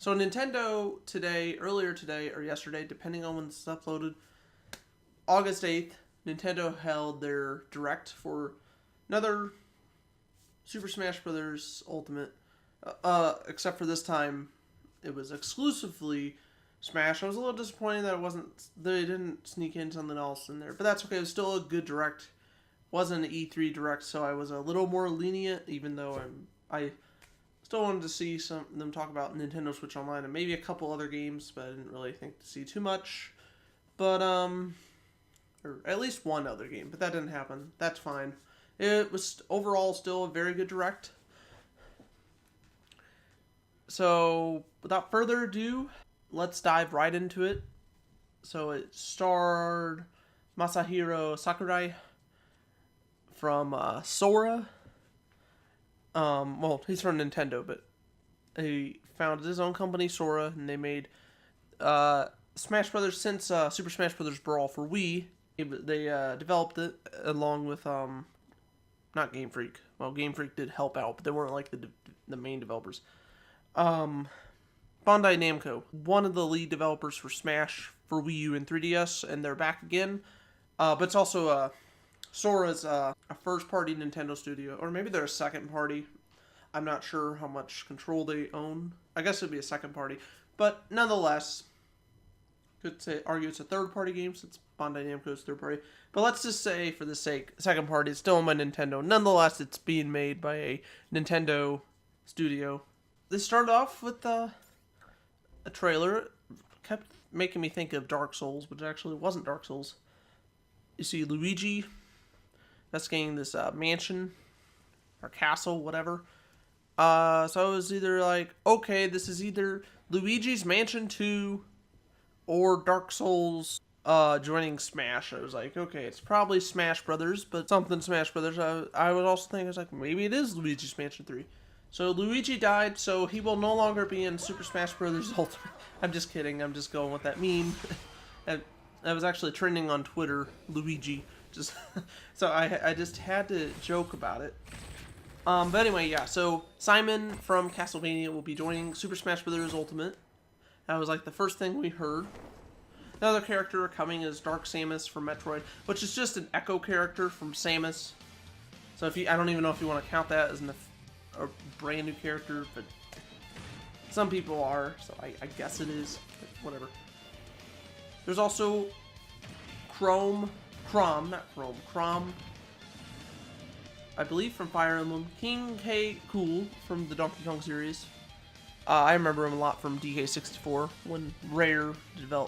So Nintendo today, earlier today or yesterday, depending on when this is uploaded, August 8th, Nintendo held their Direct for another Super Smash Bros. Ultimate. Except for this time, it was exclusively Smash. I was a little disappointed that they didn't sneak in something else in there, but that's okay. It was still a good Direct. Wasn't an E3 Direct, so I was a little more lenient, even though I still wanted to see them talk about Nintendo Switch Online and maybe a couple other games, but I didn't really think to see too much. But or at least one other game, but that didn't happen. That's fine. It was overall still a very good Direct. So without further ado, let's dive right into it. So it starred Masahiro Sakurai from Sora. Well, he's from Nintendo, but he founded his own company, Sora, and they made Smash Brothers since Super Smash Brothers Brawl for Wii. They developed it along with not Game Freak. Well, Game Freak did help out, but they weren't like the main developers. Bandai Namco, one of the lead developers for Smash for Wii U and 3DS, and they're back again. But it's also Sora's a first-party Nintendo studio, or maybe they're a second-party. I'm not sure how much control they own. I guess it'd be a second-party, but nonetheless, could argue it's a third-party game since Bandai Namco's third-party. But let's just say, for the sake, second-party, it's still owned by Nintendo. Nonetheless, it's being made by a Nintendo studio. They started off with a trailer. It kept making me think of Dark Souls, but it actually wasn't Dark Souls. You see Luigi investigating this mansion or castle, whatever. So I was either like, okay, this is either Luigi's Mansion 2 or Dark Souls joining Smash. I was like, okay, it's probably Smash Brothers, but something Smash Brothers. I was also thinking, I was like, maybe it is Luigi's Mansion 3. So Luigi died, so he will no longer be in Super Smash Bros. Ultimate. I'm just kidding. I'm just going with that meme. And that was actually trending on Twitter, Luigi. So I just had to joke about it. But anyway, yeah. So Simon from Castlevania will be joining Super Smash Bros. Ultimate. That was like the first thing we heard. Another character coming is Dark Samus from Metroid, which is just an echo character from Samus. So I don't even know if you want to count that as a brand new character, but some people are, so I guess it is, but whatever. There's also Chrom, I believe from Fire Emblem, King K. Cool from the Donkey Kong series. I remember him a lot from DK64 when Rare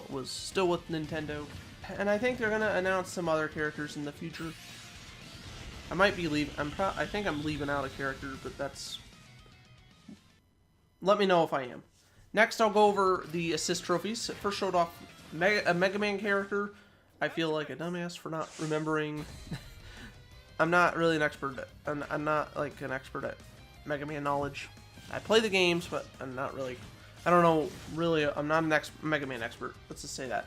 was still with Nintendo. And I think they're gonna announce some other characters in the future. I might be leaving. I think I'm leaving out a character, but that's. Let me know if I am. Next, I'll go over the assist trophies. First showed off a Mega Man character. I feel like a dumbass for not remembering. I'm not really an expert. I'm not like an expert at Mega Man knowledge. I play the games, but I'm not really. I don't know really. I'm not an Mega Man expert. Let's just say that.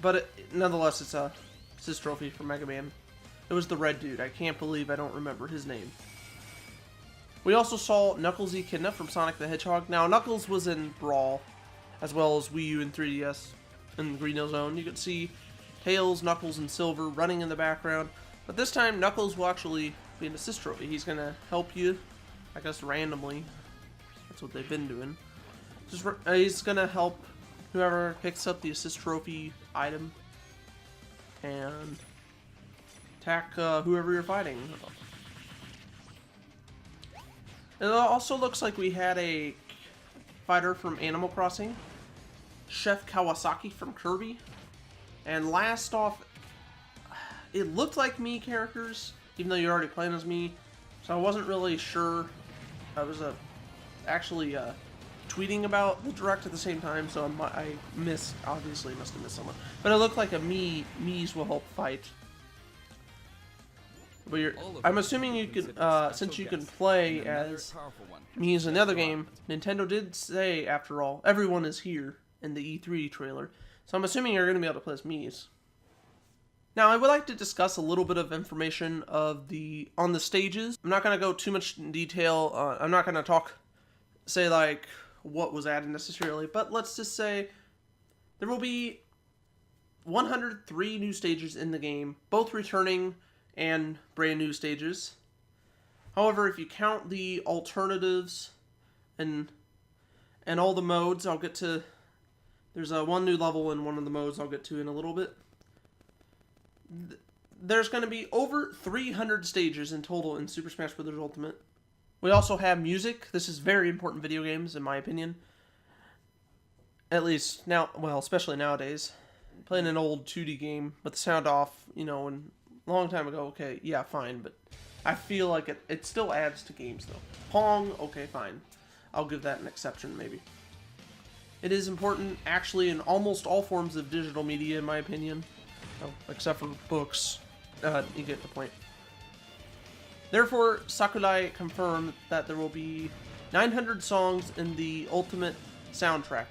But nonetheless, it's a assist trophy for Mega Man. It was the red dude. I can't believe I don't remember his name. We also saw Knuckles Echidna from Sonic the Hedgehog. Now, Knuckles was in Brawl, as well as Wii U and 3DS in Green Hill Zone. You could see Tails, Knuckles, and Silver running in the background. But this time, Knuckles will actually be an assist trophy. He's going to help you, I guess, randomly. That's what they've been doing. He's going to help whoever picks up the assist trophy item and attack whoever you're fighting. It also looks like we had a fighter from Animal Crossing, Chef Kawasaki from Kirby, and last off, it looked like Mii characters, even though you're already playing as Mii, so I wasn't really sure. I was actually tweeting about the Direct at the same time, so obviously must have missed someone. But it looked like a Mii's will help fight. But I'm assuming you can, since you can play as Mii's in another game, Nintendo did say, after all, everyone is here in the E3 trailer. So I'm assuming you're going to be able to play as Mii's. Now, I would like to discuss a little bit of information on the stages. I'm not going to go too much in detail. I'm not going to say like what was added necessarily, but let's just say there will be 103 new stages in the game, both returning and brand new stages. However, if you count the alternatives and all the modes, I'll get to... There's one new level in one of the modes I'll get to in a little bit. There's going to be over 300 stages in total in Super Smash Bros. Ultimate. We also have music. This is very important video games, in my opinion. At least now, well, especially nowadays. Playing an old 2D game with the sound off, you know, and a long time ago, okay, yeah, fine, but I feel like it still adds to games, though. Pong, okay, fine. I'll give that an exception, maybe. It is important, actually, in almost all forms of digital media, in my opinion. Oh, except for books. You get the point. Therefore, Sakurai confirmed that there will be 900 songs in the Ultimate soundtrack.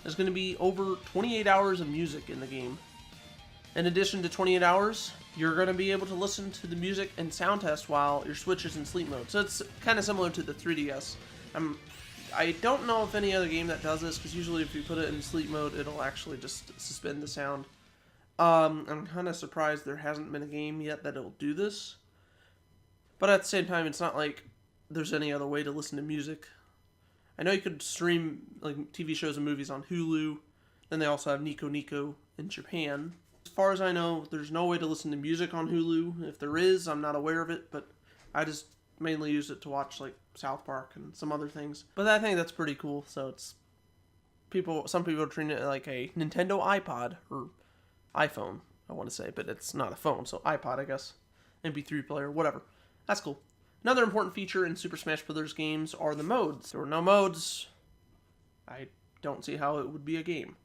There's going to be over 28 hours of music in the game. In addition to 28 hours, you're going to be able to listen to the music and sound test while your Switch is in sleep mode. So it's kind of similar to the 3DS. I don't know if any other game that does this, because usually if you put it in sleep mode, it'll actually just suspend the sound. I'm kind of surprised there hasn't been a game yet that'll do this. But at the same time, it's not like there's any other way to listen to music. I know you could stream like TV shows and movies on Hulu. Then they also have Nico Nico in Japan. As far as I know, there's no way to listen to music on Hulu. If there is, I'm not aware of it, but I just mainly use it to watch like South Park and some other things. But I think that's pretty cool. So it's some people are treating it like a Nintendo iPod or iPhone, I want to say, but it's not a phone, so iPod, I guess. MP3 player, whatever. That's cool. Another important feature in Super Smash Bros. Games are the modes. If there were no modes, I don't see how it would be a game.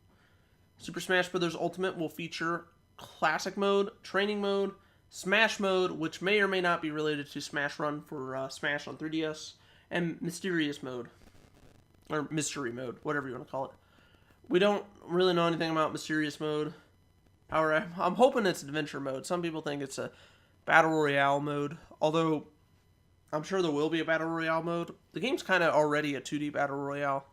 Super Smash Bros. Ultimate will feature Classic Mode, Training Mode, Smash Mode, which may or may not be related to Smash Run for Smash on 3DS, and Mysterious Mode, or Mystery Mode, whatever you want to call it. We don't really know anything about Mysterious Mode. However, I'm hoping it's Adventure Mode. Some people think it's a Battle Royale mode, although I'm sure there will be a Battle Royale mode. The game's kind of already a 2D Battle Royale.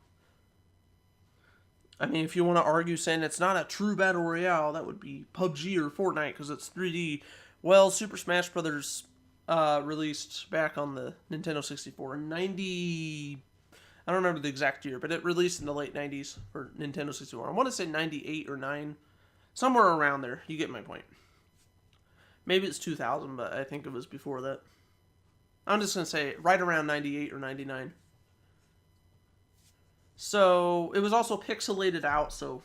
I mean, if you want to argue saying it's not a true Battle Royale, that would be PUBG or Fortnite because it's 3D. Well, Super Smash Bros. Released back on the Nintendo 64 in 90... I don't remember the exact year, but it released in the late 90s for Nintendo 64. I want to say 98 or 9. Somewhere around there. You get my point. Maybe it's 2000, but I think it was before that. I'm just going to say right around 98 or 99. So, it was also pixelated out, so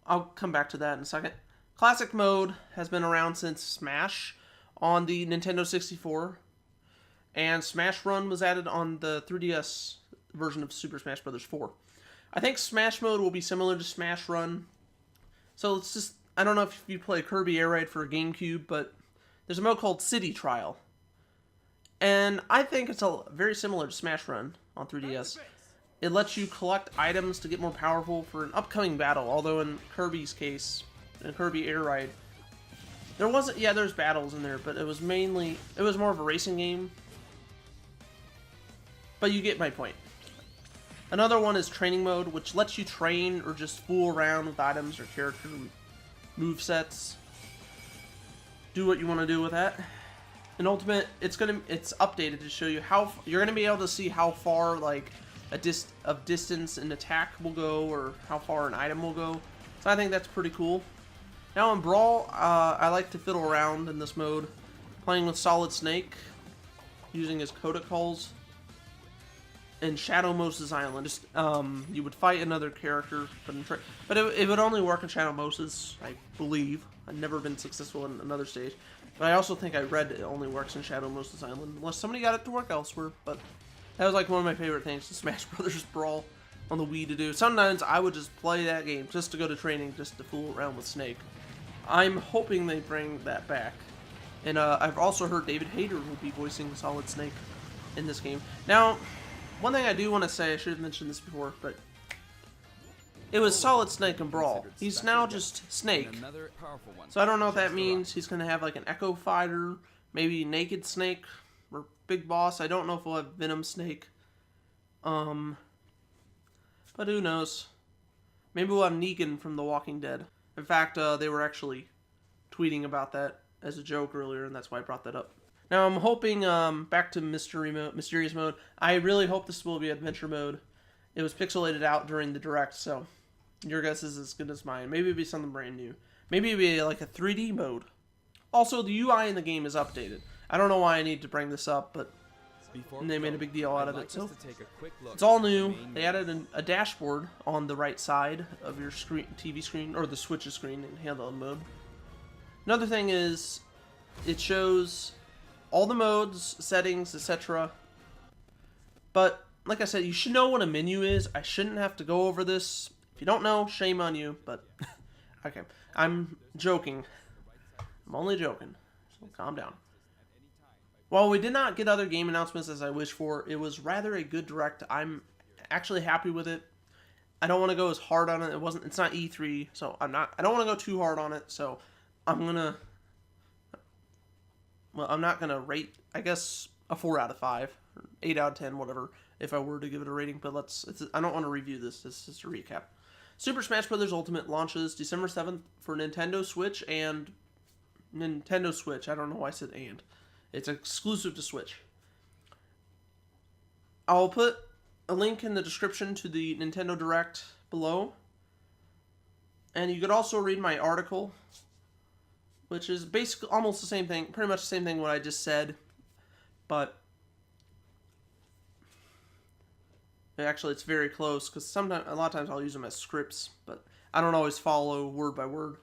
I'll come back to that in a second. Classic Mode has been around since Smash on the Nintendo 64, and Smash Run was added on the 3DS version of Super Smash Bros. 4. I think Smash Mode will be similar to Smash Run. So it's just, I don't know if you play Kirby Air Ride for GameCube, but there's a mode called City Trial. And I think it's very similar to Smash Run on 3DS. It lets you collect items to get more powerful for an upcoming battle, although in Kirby's case, in Kirby Air Ride, there's battles in there, but it was more of a racing game. But you get my point. Another one is Training Mode, which lets you train or just fool around with items or character movesets. Do what you want to do with that. In Ultimate, it's updated to show you how you're gonna be able to see how far like of distance an attack will go or how far an item will go. So I think that's pretty cool. Now in Brawl, I like to fiddle around in this mode, playing with Solid Snake, using his Koda calls. In Shadow Moses Island, just you would fight another character, but it would only work in Shadow Moses, I believe. I've never been successful in another stage, but I also think I read it only works in Shadow Moses Island, unless somebody got it to work elsewhere. But that was like one of my favorite things to Smash Brothers Brawl on the Wii to do. Sometimes I would just play that game just to go to training, just to fool around with Snake. I'm hoping they bring that back, and I've also heard David Hayter will be voicing Solid Snake in this game. Now, one thing I do want to say, I should have mentioned this before, but it was Solid Snake and Brawl. He's now just Snake. So I don't know if that means he's going to have like an Echo Fighter, maybe Naked Snake, or Big Boss. I don't know if we'll have Venom Snake. But who knows? Maybe we'll have Negan from The Walking Dead. In fact, they were actually tweeting about that as a joke earlier, and that's why I brought that up. Now I'm hoping, back to mysterious mode. I really hope this will be adventure mode. It was pixelated out during the direct, so your guess is as good as mine. Maybe it'll be something brand new. Maybe it'll be like a 3D mode. Also, the UI in the game is updated. I don't know why I need to bring this up, but they made a big deal out of it. So it's all new. They added a dashboard on the right side of your screen, TV screen, or the Switch's screen in handheld mode. Another thing is, it shows all the modes, settings, etc. But like I said, you should know what a menu is. I shouldn't have to go over this. If you don't know, shame on you. But okay, I'm joking. I'm only joking. So calm down. While we did not get other game announcements as I wished for, it was rather a good direct. I'm actually happy with it. I don't want to go as hard on it. It's not E3, so I don't want to go too hard on it. So I'm not gonna rate, I guess, a 4 out of 5, or 8 out of 10, whatever, if I were to give it a rating. But I don't want to review this. This is just a recap. Super Smash Bros. Ultimate launches December 7th for Nintendo Switch and Nintendo Switch. I don't know why I said and. It's exclusive to Switch. I'll put a link in the description to the Nintendo Direct below. And you could also read my article, which is basically almost the same thing, pretty much the same thing what I just said. But actually it's very close, because a lot of times I'll use them as scripts, but I don't always follow word by word.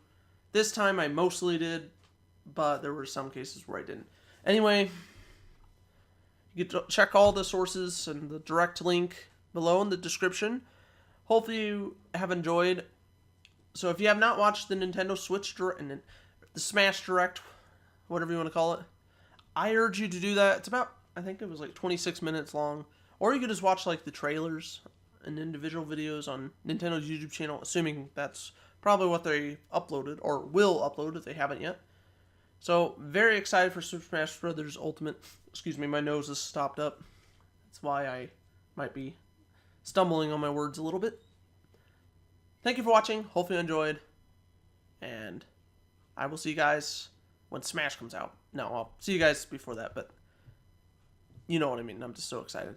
This time I mostly did, but there were some cases where I didn't. Anyway, you can check all the sources and the direct link below in the description. Hopefully you have enjoyed. So if you have not watched the Nintendo Switch Direct, the Smash Direct, whatever you want to call it, I urge you to do that. It's about, I think it was like 26 minutes long. Or you could just watch like the trailers and individual videos on Nintendo's YouTube channel, assuming that's probably what they uploaded, or will upload if they haven't yet. So, very excited for Super Smash Bros. Ultimate. Excuse me, my nose is stopped up. That's why I might be stumbling on my words a little bit. Thank you for watching. Hopefully you enjoyed. And I will see you guys when Smash comes out. No, I'll see you guys before that, but you know what I mean. I'm just so excited.